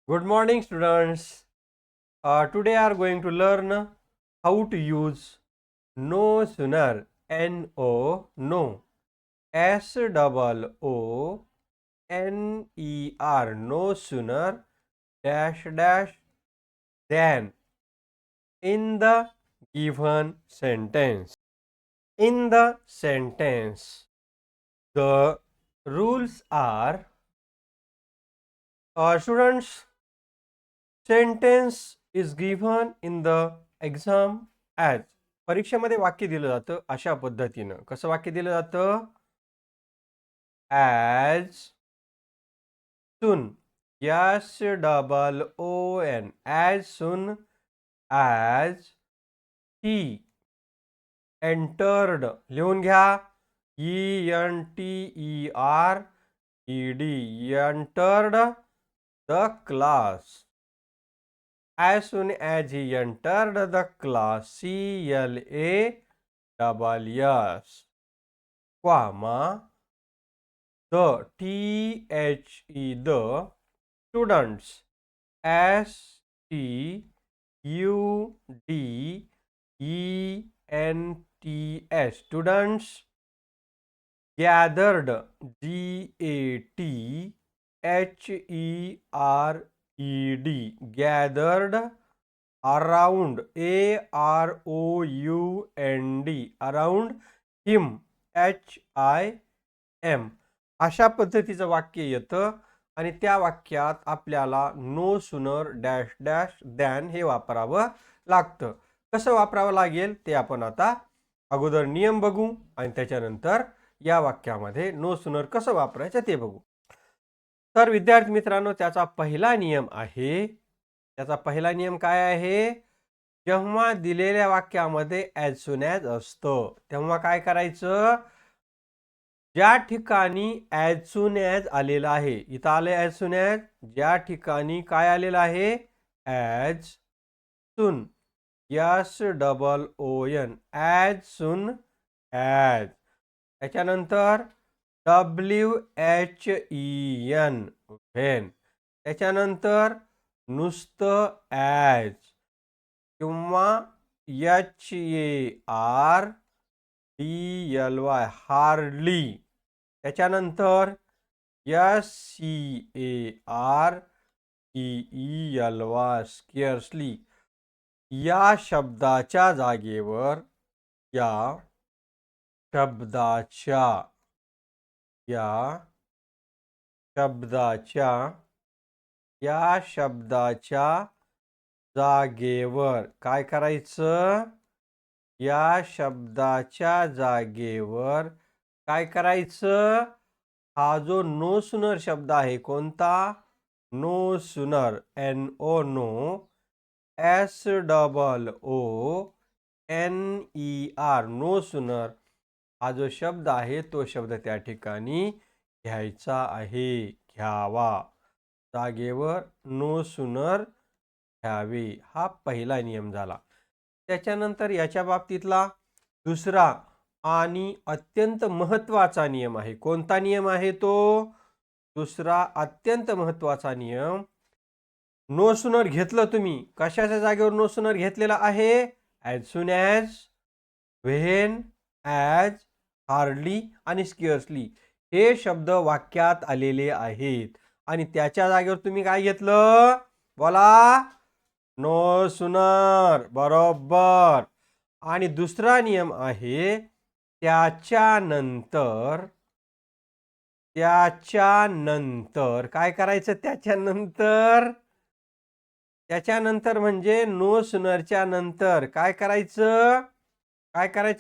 Good morning, students. Today are going to learn how to use no sooner, no, no, SOONER, no sooner, dash dash, than in the given sentence. In the sentence, the rules are, students, sentence is given in the exam as. परीक्षेमध्ये वाक्य दिलं जातं अशा पद्धतीनं. कसं वाक्य दिलं जातं? as soon, SOON, as soon as he entered, लिहून घ्या, entered the class. As soon as he entered the class, CLASS, comma, the the students, STUDENTS, students, gathered, GATHERED, gathered, around, AROUND, around him, HIM. अशा पद्धतीचं वाक्य येतं आणि त्या वाक्यात आपल्याला no sooner dash dash than हे वापरावं लागतं. कसं वापरावं लागेल ते आपण आता अगोदर नियम बघू आणि त्याच्यानंतर या वाक्यामध्ये नो सूनर कसं वापरायचं ते बघू. तर विद्यार्थी मित्रांनो, त्याचा पहिला नियम आहे. त्याचा पहिला नियम काय आहे? जेव्हा दिलेल्या वाक्यामध्ये ॲज सून ॲज असतं तेव्हा काय करायचं? ज्या ठिकाणी ॲज सून ॲज आलेला आहे, इथं आले ॲज सून ॲज, ज्या ठिकाणी काय आलेलं आहे? As soon, SOON, as soon as. त्याच्यानंतर WHEN, व्हेन. त्याच्यानंतर नुसतं ॲज किंवा HARDLY, हार्डली. त्याच्यानंतर SCAREELY, स्केअर्सली. या शब्दाच्या जागेवर या शब्दाच्या जागेवर काय करायचं? या शब्दाच्या जागेवर काय करायचं? हा जो नो सूनर शब्द आहे, कोणता? No sooner, NO, no, SOONER, no sooner, हा जो शब्द आहे तो शब्द त्या ठिकाणी घ्यायचा आहे, घ्यावा. जागेवर नो सूनर घ्यावे, हा पहिला नियम झाला. त्याच्यानंतर याच्या बाबतीतला दुसरा आणि अत्यंत महत्त्वाचा नियम आहे. कोणता नियम आहे तो? दुसरा अत्यंत महत्त्वाचा नियम. नो सूनर घेतलं तुम्ही, कशाच्या जागेवर नो सूनर घेतलेला आहे? As soon as, when, as, hardly आणि स्केअर्सली हे शब्द वाक्यात आलेले आहेत आणि त्याच्या जागेवर तुम्ही काय घेतलं? बोला. No sooner. बरोबर. आणि दुसरा नियम आहे, त्याच्यानंतर काय करायचं? त्याच्यानंतर म्हणजे नो सूनरच्या नंतर काय करायचं?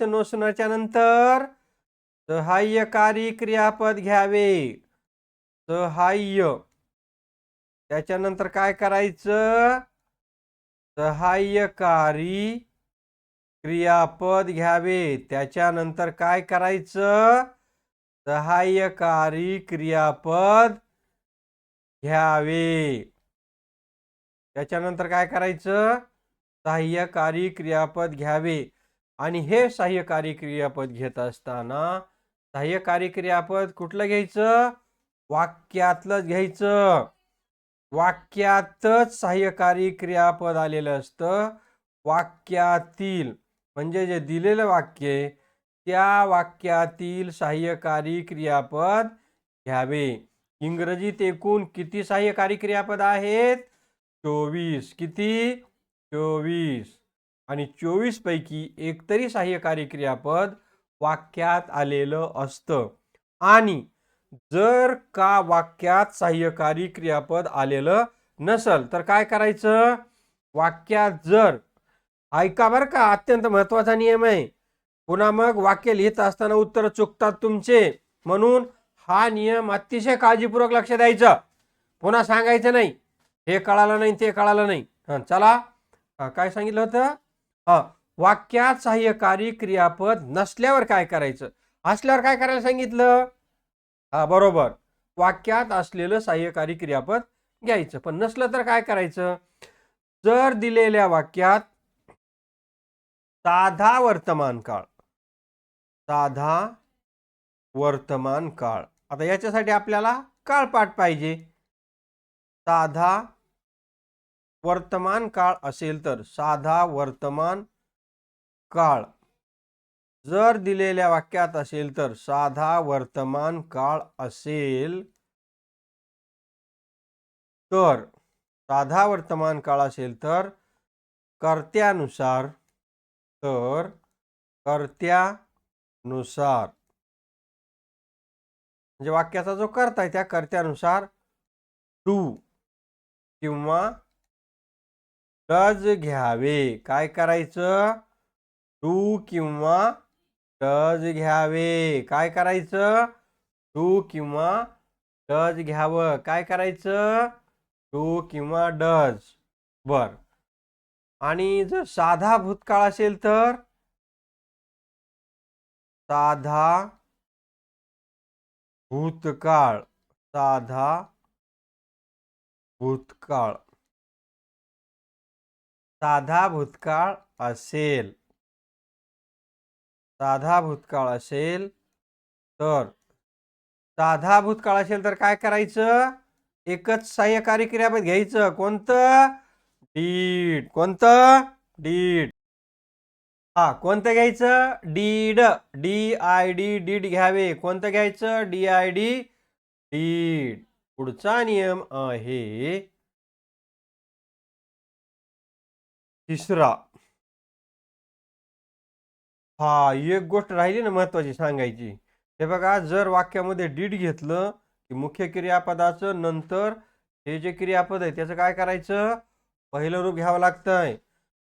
नो सूनरच्या नंतर सहाय्यकारी क्रियापद घ्यावे. सहाय्य. त्याच्यानंतर काय करायचं? सहाय्यकारी क्रियापद घ्यावे. त्याच्यानंतर काय करायचं? सहाय्यकारी क्रियापद घ्यावे. त्याच्यानंतर काय करायचं? सहाय्यकारी क्रियापद घ्यावे. आणि हे सहाय्यकारी क्रियापद घेत असताना सहाय्यकारी क्रियापद कुठलं घ्यायचं? वाक्यातलं घ्यायचं. वाक्यातच सहाय्यकारी क्रियापद आलेलं असतं. वाक्यातील म्हणजे जे दिलेलं वाक्य आहे त्या वाक्यातील सहाय्यकारी क्रियापद घ्यावे. इंग्रजीत एकूण किती सहाय्यकारी क्रियापद आहेत? 24. किती? 24. आणि 24 पैकी एकतरी सहाय्यकारी क्रियापद वाक्यात आलेलं असतं. आणि जर का वाक्यात सहाय्यकारी क्रियापद आलेलं नसल तर काय करायचं? वाक्यात जर, ऐका बरं का, अत्यंत महत्वाचा नियम आहे. पुन्हा मग वाक्य लिहित असताना उत्तर चुकतात तुमचे, म्हणून हा नियम अतिशय काळजीपूर्वक लक्ष द्यायचं. पुन्हा सांगायचं नाही हे कळालं नाही ते कळालं नाही. चला, काय सांगितलं होतं? वाक्यात सहाय्यकारी क्रियापद नसल्यावर काय करायचं, असल्यावर काय करायला सांगितलं? बरोबर, वाक्यात असलेलं सहाय्यकारी क्रियापद घ्यायचं. पण नसलं तर काय करायचं? जर दिलेल्या वाक्यात साधा वर्तमान काळ, साधा वर्तमान काळ, आता याच्यासाठी आपल्याला काळपाठ पाहिजे. साधा वर्तमान काळ असेल तर, साधा वर्तमान काळ जर दिलेल्या वाक्यात असेल तर, साधा वर्तमान काळ असेल तर, साधा वर्तमान काळ असेल तर कर्त्यानुसार, तर कर्त्यानुसार म्हणजे वाक्याचा जो कर्ता आहे त्या कर्त्यानुसार टू किंवा डज घ्यावे. काय करायचं? टू किंवा डज घ्यावे. काय करायचं? टू किंवा डज घ्यावं. काय करायचं? टू किंवा डज. बर. आणि जर साधा भूतकाळ असेल तर, साधा भूतकाळ, साधा भूतकाळ, साधा भूतकाळ असेल, साधा भूतकाळ असेल तर, साधा भूतकाळ असेल तर काय करायचं? एकच सहाय्यकारी क्रियापद घ्यायचं. कोणतं? डीड. कोणतं? डीड. कोणतं घ्यायचं? डीड. DID, डीड घ्यावे. कोणतं घ्यायचं? DID, did. पुढचा नियम आहे तिसरा. एक गोष्ट राहिली ना महत्वाची सांगायची. हे बघा, जर वाक्यामध्ये डीड घेतलं की मुख्य क्रियापदाचं नंतर हे जे क्रियापद आहे त्याचं काय करायचं? पहिलं रूप घ्यावं लागतंय.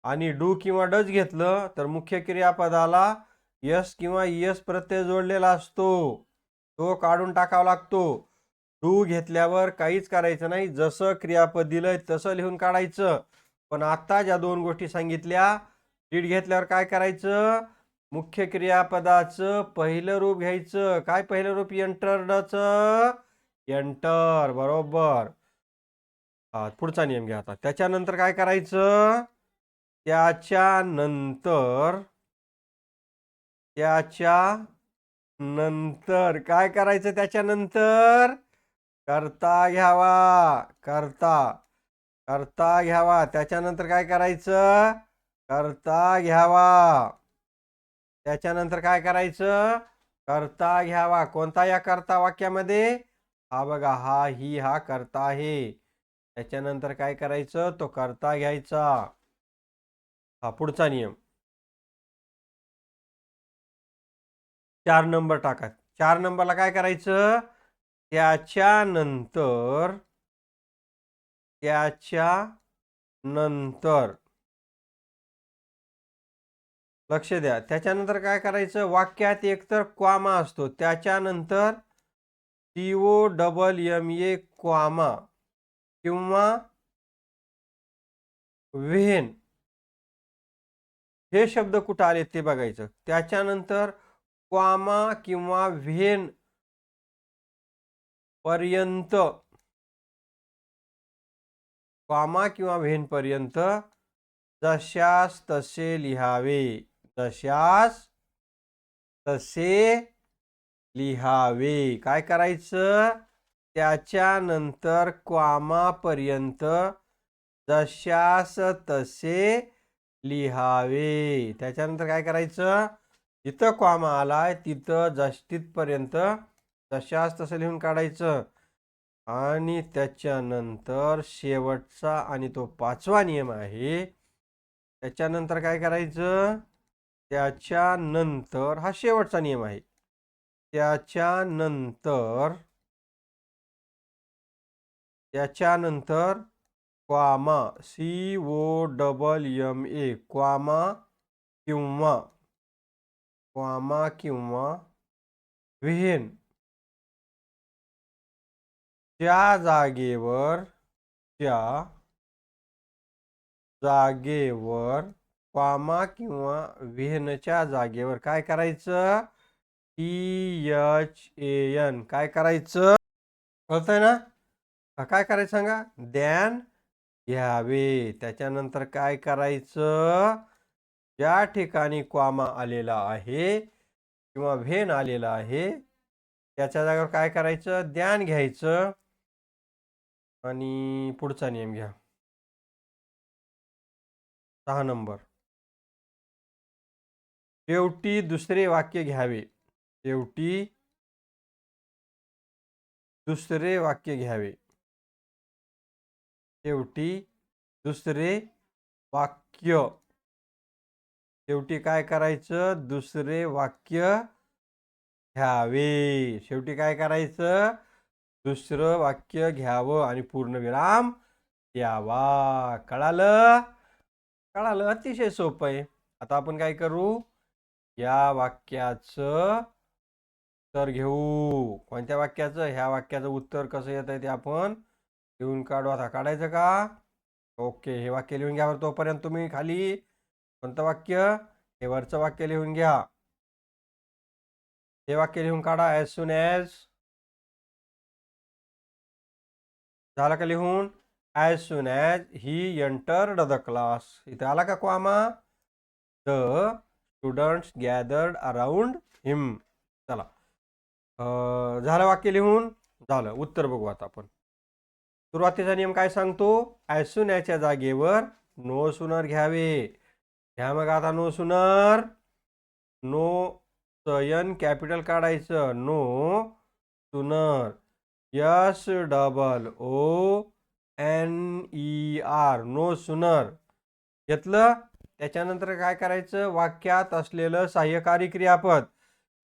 आणि डू किंवा डज घेतलं तर मुख्य क्रियापदाला यस किंवा यस प्रत्यय जोडलेला असतो, तो काढून टाकावा लागतो. डू घेतल्यावर काहीच करायचं नाही, जसं क्रियापद दिलंय तसं लिहून काढायचं. पण आता ज्या दोन गोष्टी सांगितल्या, डीड घेतल्यावर काय करायचं? मुख्य क्रियापदाचं पहिलं रूप घ्यायचं. काय पहिलं रूप? एंटरडचं. एंटर. बरोबर. पुढचा नियम घ्या आता. त्याच्यानंतर काय करायचं? त्याच्यानंतर काय करायचं? त्याच्यानंतर कर्ता घ्यावा. कर्ता घ्यावा. त्याच्यानंतर काय करायचं? कर्ता घ्यावा. त्याच्यानंतर काय करायचं? कर्ता घ्यावा. कोणता या कर्ता वाक्यामध्ये? बघा, हा कर्ता आहे. त्याच्यानंतर काय करायचं? तो कर्ता घ्यायचा. पुढचा नियम 4 नंबर टाका. 4 नंबरला काय करायचं? त्याच्यानंतर लक्ष द्या. त्याच्यानंतर काय करायचं? वाक्यात एकतर क्वामा असतो, त्याच्यानंतर COMMA क्वामा किंवा व्हेन हे शब्द कुठं आले ते बघायचं. त्याच्यानंतर क्वामा किंवा व्हेन पर्यंत, क्वामा किंवा व्हेन पर्यंत जशास तसे लिहावे. जशास तसे लिहावे. काय करायचं? त्याच्यानंतर क्वामापर्यंत जशास तसे लिहावे. त्याच्यानंतर काय करायचं, जिथं क्वामा आलाय तिथं तिथपर्यंत जशास तसं लिहून काढायचं. आणि त्याच्यानंतर शेवटचा आणि तो 5वा नियम आहे. त्याच्यानंतर काय करायचं, त्याच्यानंतर हा शेवटचा नियम आहे. त्याच्यानंतर क्वामा COMMA क्वामा किंवा विहीन त्या जागेवर क्वामा किंवा विहीनच्या जागेवर काय करायचं, THAN काय करायचं, कळतंय ना. काय करायचं सांगा, ध्यान घ्यावे. त्याच्यानंतर काय करायचं, ज्या ठिकाणी क्वामा आलेला आहे किंवा व्हेन आलेला आहे त्याच्या जागेवर काय करायचं, ध्यान घ्यायचं. आणि पुढचा नियम घ्या, 6 नंबर. शेवटी दुसरे वाक्य घ्यावे. शेवटी दुसरे वाक्य घ्यावे. शेवटी दुसरे वाक्य. शेवटी काय करायचं, दुसरे वाक्य घ्यावे. शेवटी काय करायचं, दुसरं वाक्य घ्यावं आणि पूर्णविराम द्यावा. कळालं, कळालं, अतिशय सोपं आहे. आता आपण काय करू, या वाक्याचं उत्तर घेऊ. कोणत्या वाक्याचं, ह्या वाक्याचं उत्तर कसं येत आहे ते आपण लिहून काढू. आता काढायचं का, ओके. हे वाक्य लिहून घ्या. तोपर्यंत तुम्ही खाली कोणतं वाक्य, हे वरचं वाक्य लिहून घ्या. हे वाक्य लिहून काढा. ॲज सून ॲज, झालं का लिहून, as soon as he entered the class. इथे आला का comma, the students gathered around him. चला, झालं वाक्य लिहून झालं. उत्तर बघू आता आपण. सुरुवातीचा नियम काय सांगतो, ॲज सून ॲजच्या जागेवर नो सुनर घ्यावे. घ्या मग आता नो सुनर. नो सयन कॅपिटल काढायचं, no sooner, SOONER, no sooner घेतलं. त्याच्यानंतर काय करायचं, वाक्यात असलेलं सहाय्यकारी क्रियापद.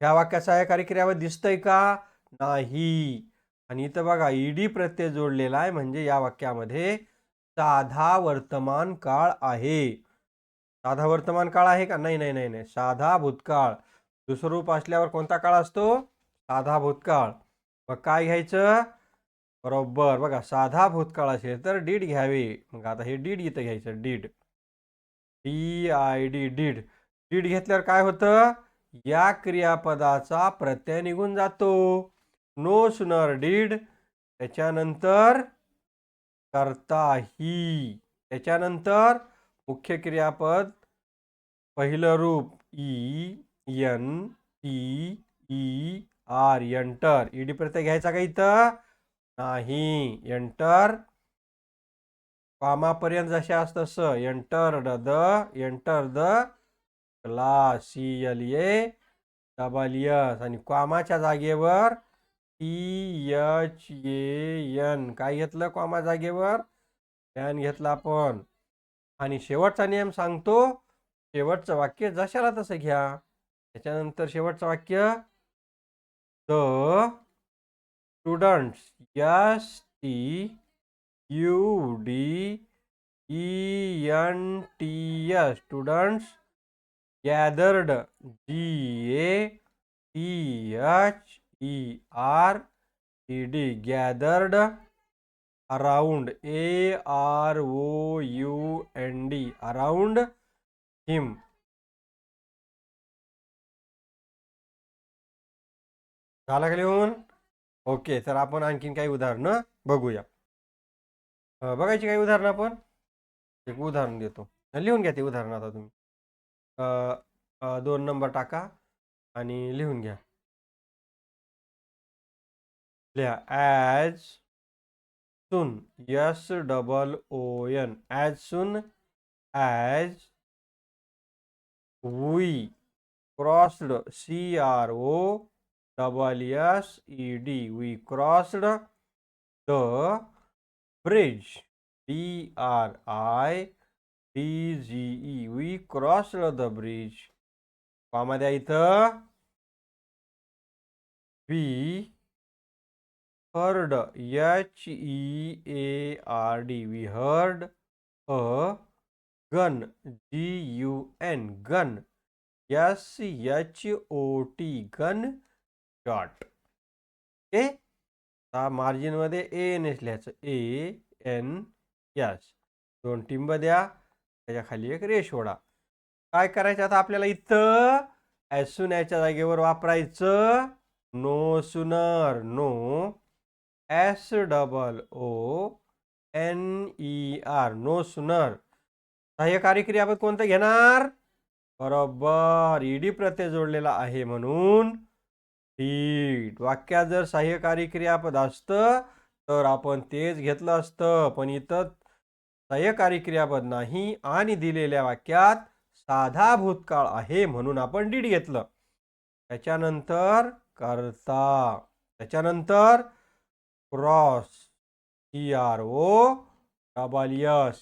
ह्या वाक्यात सहाय्यकारी क्रियापद दिसतंय का, नाही. आणि इथं बघा ईडी प्रत्यय जोडलेला आहे, म्हणजे या वाक्यामध्ये साधा वर्तमान काळ आहे. साधा वर्तमान काळ आहे का, नाही नाही नाही नाही, साधा भूतकाळ. दुसरं रूप असल्यावर कोणता काळ असतो, साधा भूतकाळ. मग काय घ्यायचं, बरोबर बघा, साधा भूतकाळ असेल तर डीड घ्यावे. मग आता हे डीड इथं घ्यायचं, डीड, DID, डीड. डीड घेतल्यावर काय होतं, या क्रियापदाचा प्रत्यय निघून जातो. नो सुनर डीड, त्याच्यानंतर करताही, त्याच्यानंतर मुख्य क्रियापद पहिलं रूप ENTER, एंटर. ईडी प्रत्यय घ्यायचा का इथं, नाही. एंटर क्वामापर्यंत जसे असतं तसं, एंटर द क्लास, CLASS. आणि क्वामाच्या जागेवर THAN काय घेतलं, क्वामा जागेवर टॅन घेतला आपण. आणि शेवटचा नियम सांगतो, शेवटचं वाक्य जशाला तसं घ्या. त्याच्यानंतर शेवटचं वाक्य, the students, STUDENTS, students gathered, GATHERED, gathered around, AROUND, around him. झालं का लिहून, ओके. तर आपण आणखीन काही उदाहरणं बघूया. बघायची काही उदाहरणं आपण, एक उदाहरण देतो, लिहून घ्या ते उदाहरण. आता तुम्ही 2 नंबर टाका आणि लिहून घ्या. लिहा as soon SOON as soon as we crossed CROSSED we crossed the bridge BRIDGE we crossed the bridge. Comma द्या इथं. We heard HEARD we heard a gun GUN gun SHOT gun shot. Okay. Margin मध्ये AN लिहायचं ANS. 2 टिंब द्या, त्याच्या खाली एक रेष ओढा. काय करायचं आता आपल्याला इथं ॲज सून याच्या जागेवर वापरायचं no sooner. No SOONER no sooner. सहाय्यकारी क्रियापद कोणतं घेणार? बरोबर ईडी प्रत्यय जोडलेला आहे म्हणून डीड. वाक्यात जर सहाय्यकारी क्रियापद असतं तर आपण तेच घेतलं असतं, पण इथं सहाय्यकारी क्रियापद नाही आणि दिलेल्या वाक्यात साधा भूतकाळ आहे म्हणून आपण डीड घेतलं. त्याच्यानंतर करता, त्याच्यानंतर क्रॉस CROSS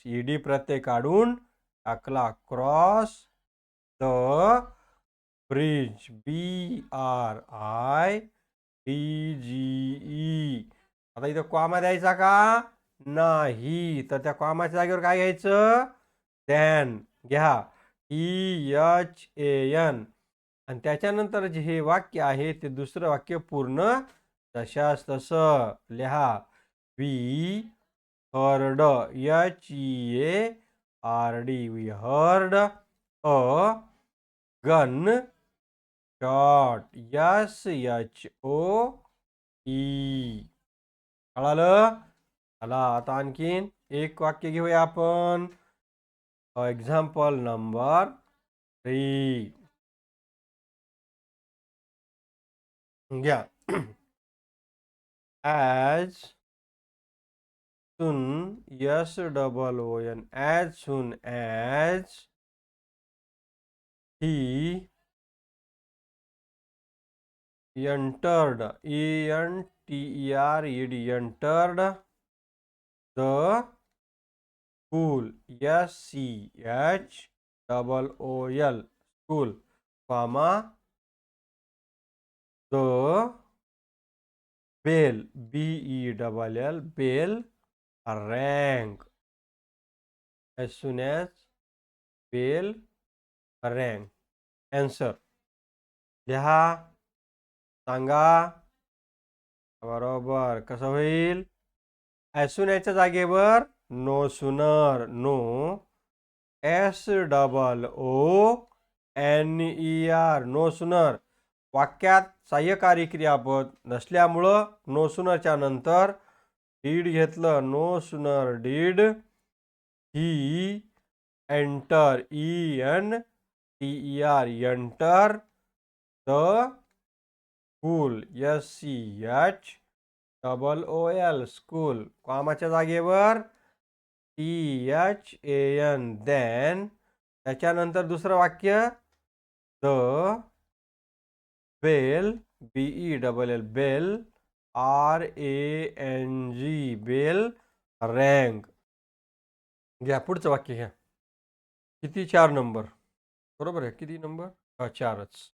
ईडी प्रत्यय काढून टाकला. Cross the bridge BRIDGE. आता इथं कॉमा द्यायचा का? नाही. तर त्या कॉमाच्या जागेवर काय घ्यायचं? दॅन घ्या. EHAN. आणि त्याच्यानंतर जे हे वाक्य आहे ते दुसरं वाक्य पूर्ण तशाच तसं लिहा. We heard HEARD we heard a gunshot SHOE. कळालं? चला आता आणखीन एक वाक्य घेऊया आपण. एक्झाम्पल नंबर 3 घ्या. As soon SOON as soon as he entered ENTERED entered the school SCHOOL school, comma the bell BELL bell rang as soon as bell rang. Answer लिहा, सांगा. बरोबर कसं होईल? ॲज सून याच्या जागेवर no sooner. No SOONER no sooner. वाक्यात सहाय्यकारी क्रियापद नसल्यामुळं नो सूनरच्या नंतर डीड घेतलं. No sooner did he enter ENTER enter the school SCHOOL school. कॉमाच्या जागेवर THAN then. त्याच्यानंतर दुसरं वाक्य the bell BELL bell RANG bell rang. घ्या पुढचं वाक्य घ्या. किती? 4 नंबर. बरोबर आहे. किती नंबर? 4च.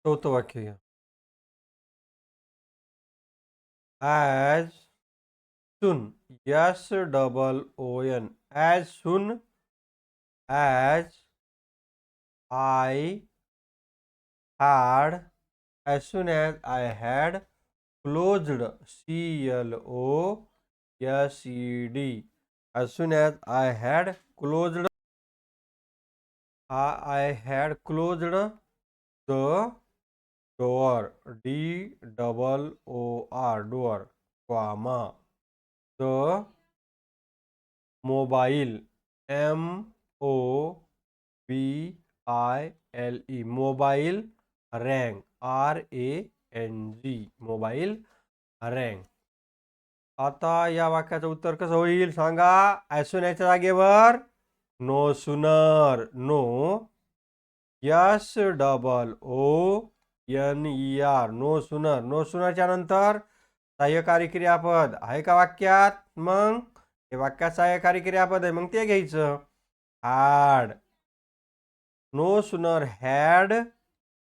चौथं वाक्य घ्या. As soon SOON as soon as I had as soon as I had closed CLOSED as soon as I had closed the door DOOR door, comma the mobile MOBILE MOBILE mobile rang RANG mobile rang. आता या वाक्याचं उत्तर कसं होईल सांगा. As soon याच्या जागेवर no sooner no SOONER no sooner. No सुनरच्या नंतर सहाय्यकारी क्रियापद आहे का वाक्यात. मग हे वाक्यात सहाय्यकारी क्रियापद आहे मग ते घ्यायचं. Had. No sooner had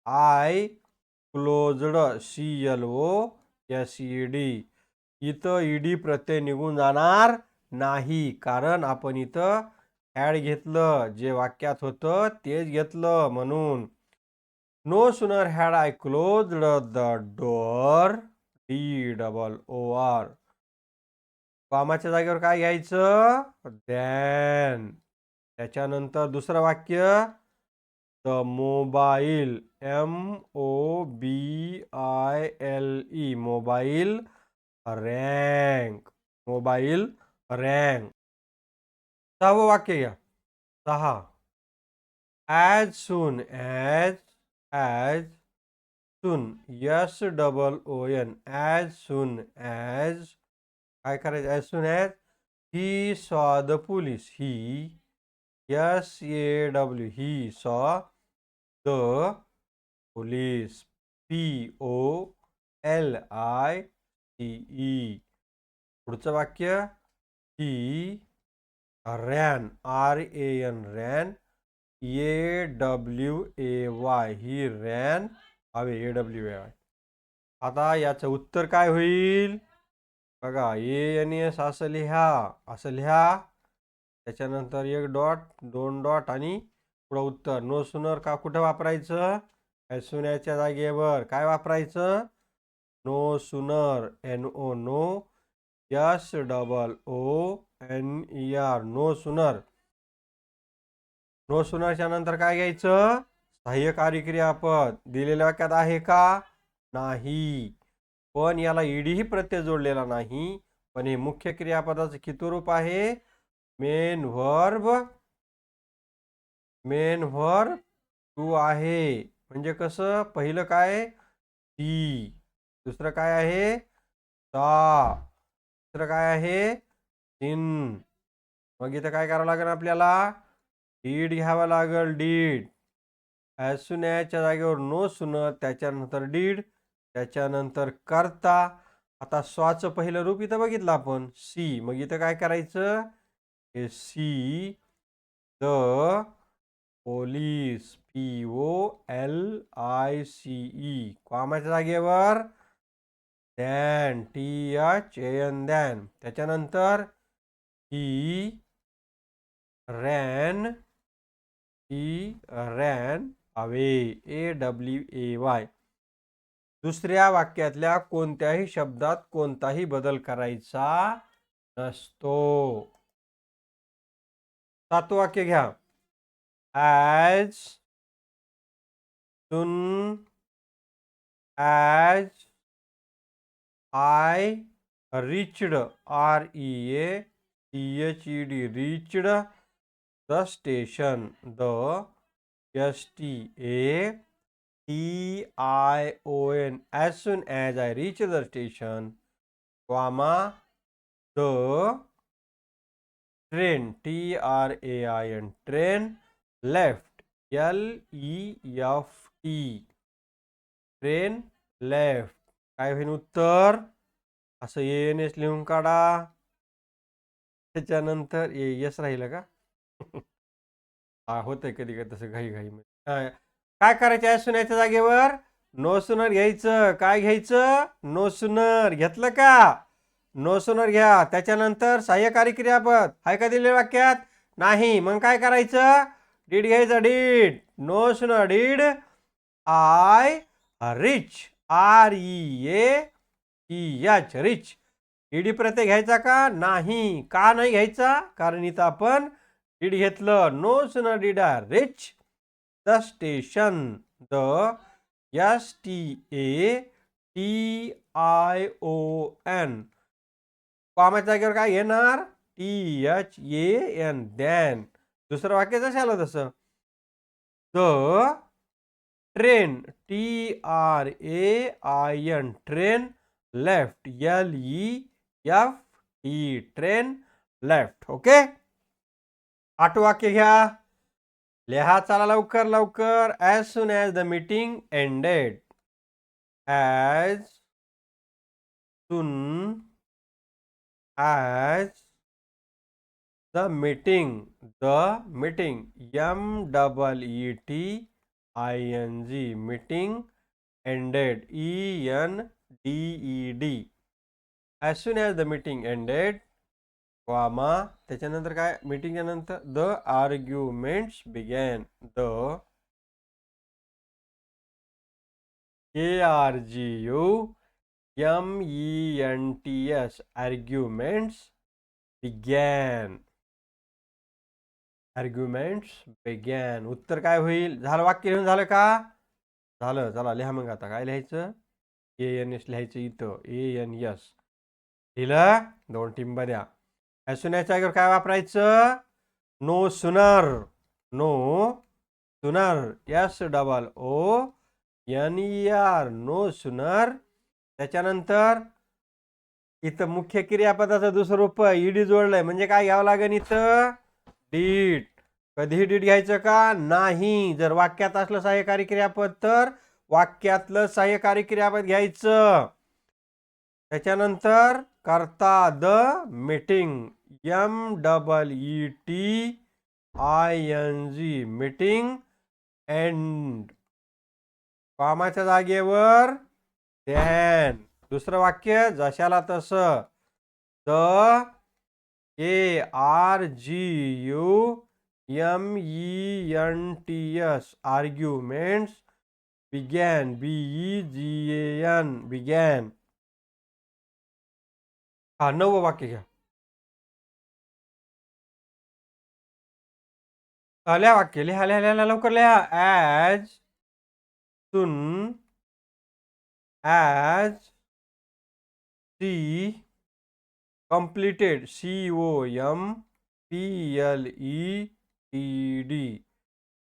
I closed CLOSED. इथं ईडी प्रत्यय निघून जाणार नाही कारण आपण इथं हॅड घेतलं. जे वाक्यात होतं तेच घेतलं म्हणून. No sooner had I closed the door DOOR. कामाच्या जागेवर काय घ्यायचं दॅन. त्याच्यानंतर दुसरं वाक्य the mobile MOBILE mobile rang mobile rang. सहावं वाक्य घ्या. 6 as soon as soon SOON as soon as काय करायचं as soon as he saw the police he SAW he saw the police POLICE. पुढचं वाक्य he ran RAN ran AWAY he ran away AWAY. आता याचं उत्तर काय होईल बघा. ANS असं लिहा. त्याच्यानंतर एक डॉट 2 डॉट आणि पुढं उत्तर. नो सुनर का कुठं वापरायचं ॲज सून याच्या जागेवर काय वापरायचं no sooner NO no SOONER no sooner. No सुनरच्या नंतर काय घ्यायचं सहाय्यकारी क्रियापद. दिलेल्या वाक्यात आहे का नाही पण याला ईडीही प्रत्यय जोडलेला नाही. पण हे मुख्य क्रियापदाचं किती रूप आहे मेन व्हर्ब टू आहे. म्हणजे कसं पहिलं काय सी दुसरं काय आहे सा दुसरं काय आहे सिन. मग इथं काय करावं लागेल आपल्याला डीड घ्यावं लागेल डीड. ॲज सून याच्या जागेवर नो सुनर त्याच्यानंतर डीड त्याच्यानंतर करता. आता स्वाचं पहिलं रूप इथं बघितलं आपण सी. मग इथं काय करायचं हे सी द पोलीस POLICE. कामाच्या जागेवर दॅन THAN दॅन. त्याच्यानंतर ही रॅन अवे AWAY. दुसऱ्या वाक्यातल्या कोणत्याही शब्दात कोणताही बदल करायचा नसतो. 7वं वाक्य घ्या. As soon as I reached REACHED reached the station the STATION as soon as I reach the station the train TRAIN train left LEFT train left. काय होईल उत्तर असं ANS लिहून काढा. त्याच्यानंतर यस राहिलं का हा होतंय कधी कधी तसं घाई काय करायचं आहे सुनायच्या जागेवर नो सुनर घ्यायचं. काय घ्यायचं नो सुनर घेतलं का नो सुनर घ्या. त्याच्यानंतर सहाय्यकारी क्रियापद आहे का दिलेल्या वाक्यात नाही. मग काय करायचं डीड घ्यायचं did. No sooner did I reach REACH reach. ED प्रत्यय घ्यायचा का नाही. का नाही घ्यायचा कारण इथं आपण डीड घेतलं. No sooner did I reach the station the STATION. कामाच्या जागेवर काय घेणार THAN दॅन. दुसरं वाक्य जसं आलं तसं the train TRAIN train left LEFT train left. Okay. 8 वाक्य घ्या. लिहा चला लवकर लवकर. As soon as the meeting ended. As soon as the meeting METING meeting ended ENDED. As soon as the meeting ended comma त्याच्यानंतर काय मीटिंगच्या नंतर the arguments begin. The ARGUMENTS arguments begin. Arguments begin. उत्तर काय होईल? झालं. वाक्य लिहून झालं का? झालं. चला लिहा मग आता. काय लिहायचं? ANS लिहायचं इथं. ANS लिहिलं. 2 टिंब द्या. ॲज सून ॲजच्या जागेवर काय वापरायचं? No sooner. No sooner. SOONER no सुनर. त्याच्यानंतर इथं मुख्य क्रियापदाचं दुसरं रूप ईडी जोडलंय म्हणजे काय घ्यावं लागेल इथं? डीड. कधी डीड घ्यायचं का? नाही. जर वाक्यात असलं सहाय्यकारी क्रियापद तर वाक्यातलं सहाय्यकारी क्रियापद घ्यायचं. त्याच्यानंतर करता the meeting METING meeting end. कामाच्या जागेवर दॅन. दुसरं वाक्य जशाला तसं. The ARGUMENTS arguments begin. BEGAN begin. हा 9वं वाक्य घ्या. लिहा वाक्य. लिहा लिहा लिहा लवकर लिहा. As soon as she completed COMPLETED.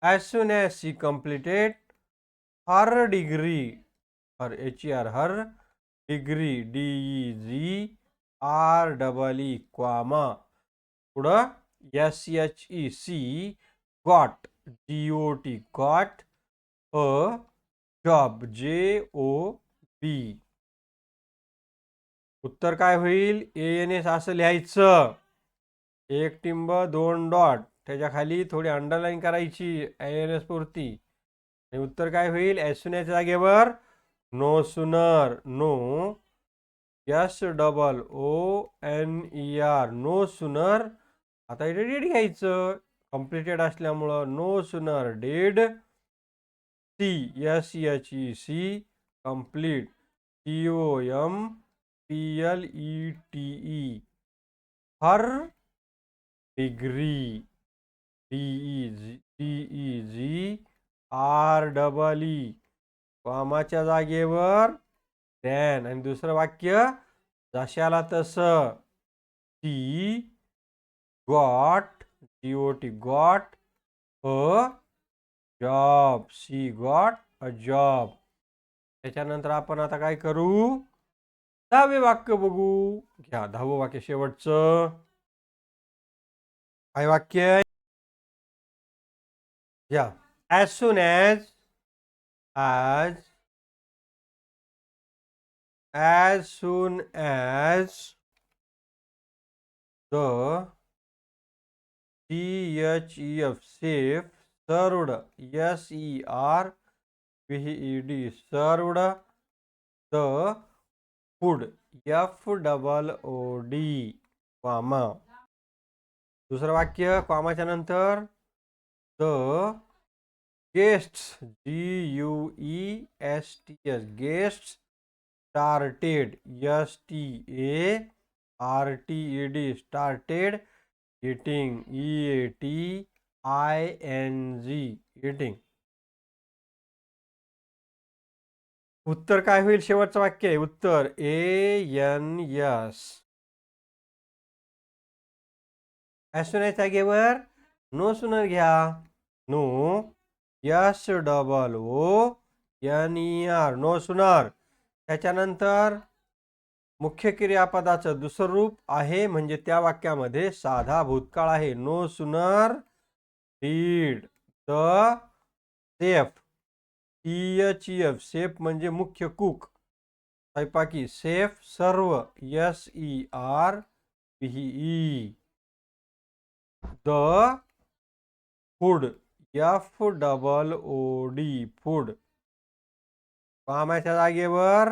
As soon as she completed her degree, her degree DEGREE comma पुढं SHEC got got a job JOB. उत्तर काय होईल? ANS असं लिहायचं. 1 टिंब 2 डॉट. त्याच्या खाली थोडी अंडरलाईन करायची ANS पुरती. आणि उत्तर काय होईल? ॲज सून ॲजच्या जागेवर no sooner. No SOONER no सुनर. आता इथे डीड घ्यायचं कम्प्लिटेड असल्यामुळं. No sooner did SHEC complete COMPLETE her degree DEGREE कामाच्या जागेवर दॅन. आणि दुसरं वाक्य जशाला तसं. ती got got a job. She got a job. त्याच्यानंतर आपण आता काय करू? 10वे वाक्य बघू. घ्या 10वं वाक्य शेवटचं. काय वाक्य? घ्या. As soon as the CHEF safe served SERVED served the food FOOD comma. दुसरं वाक्य कॉमाच्या नंतर the guests GUESTS guests started STARTED started eating EATING eating. उत्तर काय होईल? शेवटचं वाक्य आहे उत्तर ANS. ॲज सून ॲजच्या जागेवर नो सुनर घ्या. नो SOONER, नो सुनार. त्याच्यानंतर मुख्य क्रियापदाचं दुसरं रूप आहे म्हणजे त्या वाक्यामध्ये साधा भूतकाळ आहे. No sooner did the chef. THEF, chef म्हणजे मुख्य कुक, स्वयंपाकी. Chef serve, SERVE. The food, FOOD, food. कामाच्या जागेवर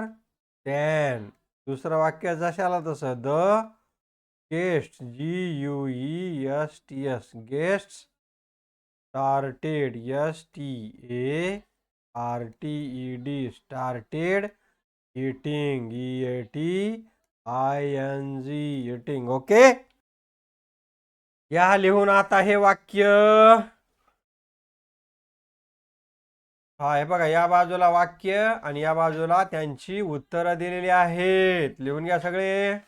कॅन. दुसरं वाक्य जशाला तसं. The guest, GUESTS, guest started, STARTED, started eating, EATING, eating. Okay. या लिहून आता हे वाक्य. हा, हे बघा, या बाजूला वाक्य आणि या बाजूला त्यांची उत्तरं दिलेली आहेत. लिहून घ्या सगळे.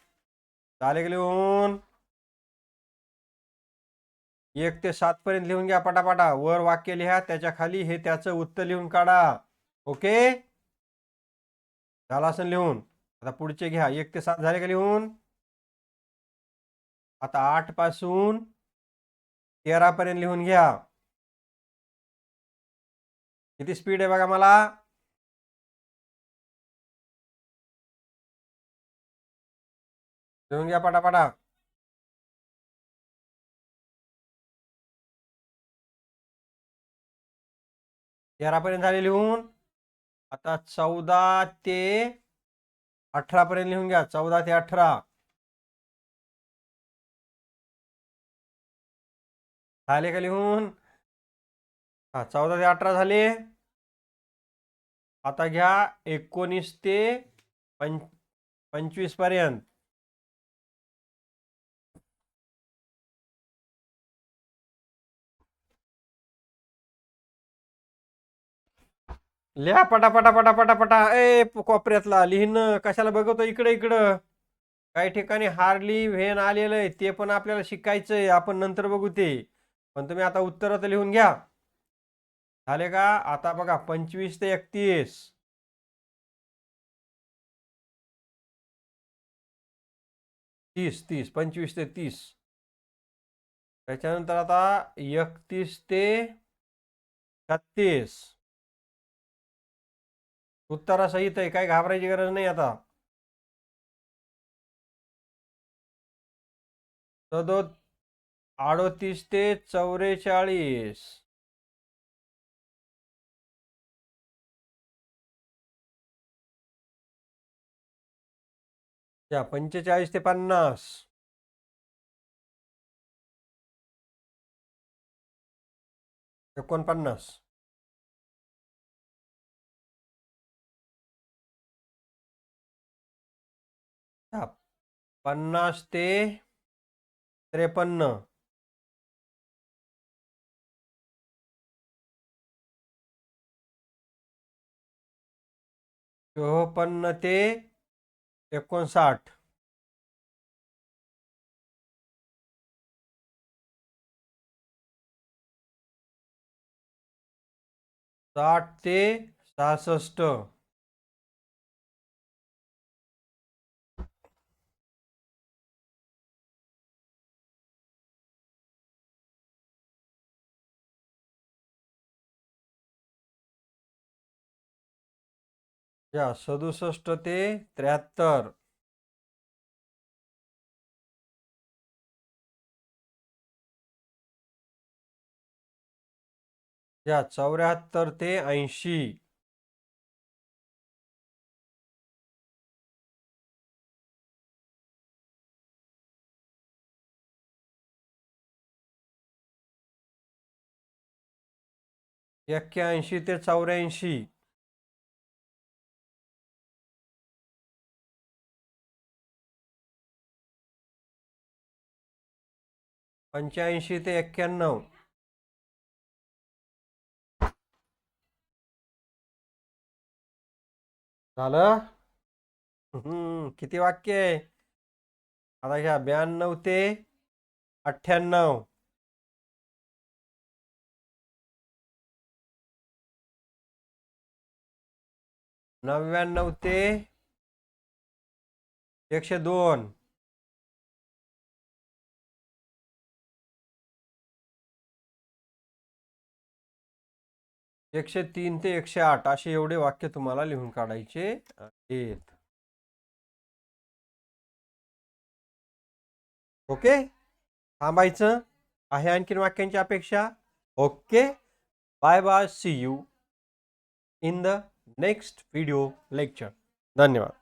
झाले का लिहून? 1 ते 7 पर्यंत लिहून घ्या पटापटा. वर वाक्य लिहा, त्याच्या खाली हे त्याचं उत्तर लिहून काढा. ओके, झाला असेल लिहून. आता पुढचे घ्या. 1 ते 7 झाले का लिहून? आता 8 पासून 13 पर्यंत लिहून घ्या. किती स्पीड आहे बघा मला. लिहून घ्या पटापटा. 13 पर्यंत झाले लिहून. आता 14 ते 18 पर्यंत लिहून घ्या. 14 ते 18 झाले का लिहून? हा, 14 ते 18 झाले. आता घ्या 19 ते 25 पर्यंत. लिहा पटापटा पटापटा पटा. कोपऱ्यातला लिहिण कशाला बघतो इकडे इकडं. काही ठिकाणी हार्ली व्हेन आलेलं आहे, ते पण आपल्याला शिकायचंय. आपण नंतर बघू ते. पण तुम्ही आता उत्तर तर लिहून घ्या. झाले का? आता बघा 25 ते 31. 30, 30, 25 ते 30. त्याच्यानंतर आता 31 ते 36. उत्तरासहित आहे, काही घाबरायची गरज नाही आता. 38 ते 44. 45 ते 50. 49. 50 ते 53. 54 ते 59. 60 ते 66. या 67 ते 73. या 74 ते 80. या 81 ते 84. 85 ते 91. झालं? किती वाक्य आहे? आता घ्या 92 ते 98. 99 ते 102. 103 ते 108 असे एवढे वाक्य तुम्हाला लिहून काढायचे आहेत. ओके, थांबायचं आहे आणखीन वाक्यांची अपेक्षा. Okay, bye bye, see you in the next video lecture. धन्यवाद.